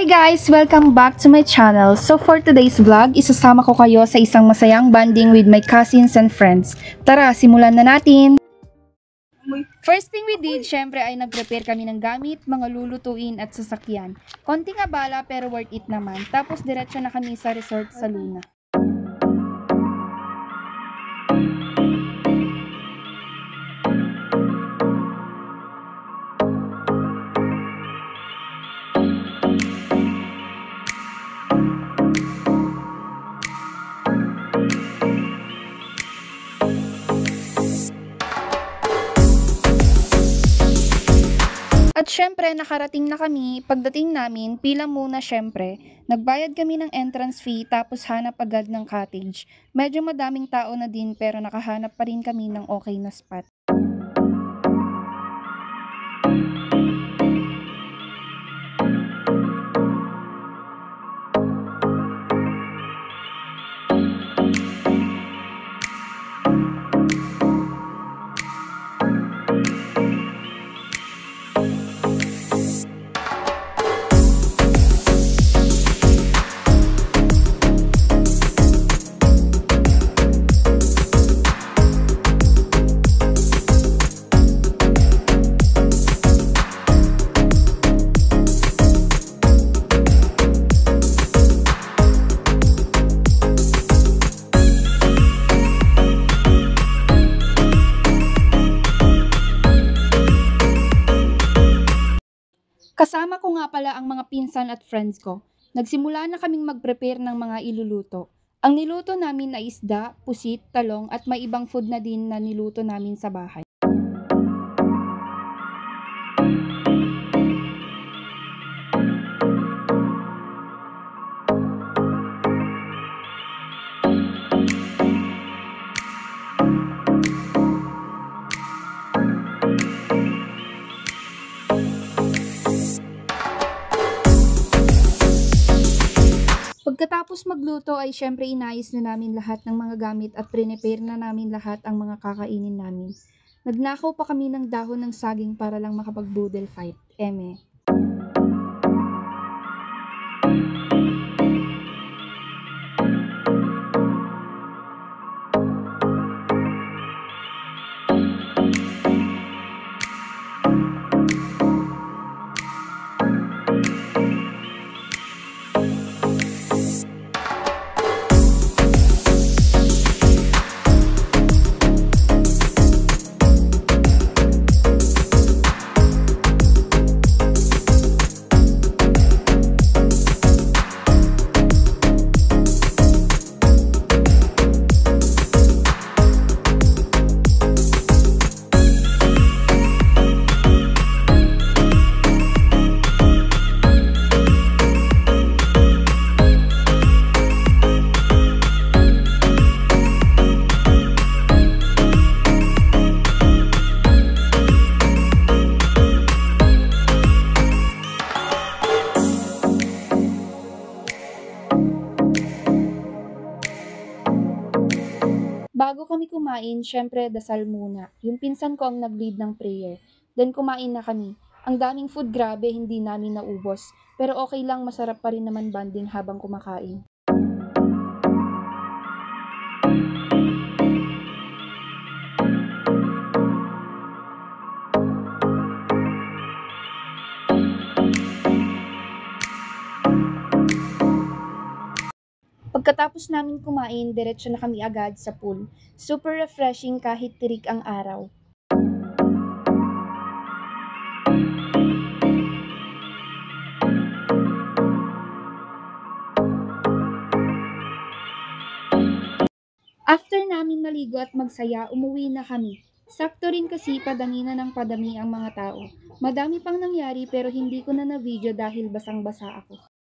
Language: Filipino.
Hi guys! Welcome back to my channel. So for today's vlog, isasama ko kayo sa isang masayang bonding with my cousins and friends. Tara, simulan na natin! First thing we did, syempre ay nag-prepare kami ng gamit, mga lulutuin at sasakyan. Konting abala pero worth it naman. Tapos diretso na kami sa resort sa Luna. At syempre, nakarating na kami. Pagdating namin, pila muna syempre. Nagbayad kami ng entrance fee tapos hanap agad ng cottage. Medyo madaming tao na din pero nakahanap pa rin kami ng okay na spot. Kasama ko nga pala ang mga pinsan at friends ko. Nagsimula na kaming mag-prepare ng mga iluluto. Ang niluto namin ay isda, pusit, talong at may ibang food na din na niluto namin sa bahay. Pagkatapos magluto ay syempre inayos na namin lahat ng mga gamit at prepare na namin lahat ang mga kakainin namin. Nagnakaw pa kami ng dahon ng saging para lang makapag-boodle fight. Eme. Bago kami kumain, syempre dasal muna. Yung pinsan ko ang nag-lead ng prayer. Then kumain na kami. Ang daming food, grabe, hindi namin naubos. Pero okay lang, masarap pa rin naman bonding habang kumakain. Pagkatapos namin kumain, diretso na kami agad sa pool. Super refreshing kahit tirik ang araw. After namin maligo at magsaya, umuwi na kami. Sakto rin kasi padami na ng padami ang mga tao. Madami pang nangyari pero hindi ko na na-video dahil basang-basa ako.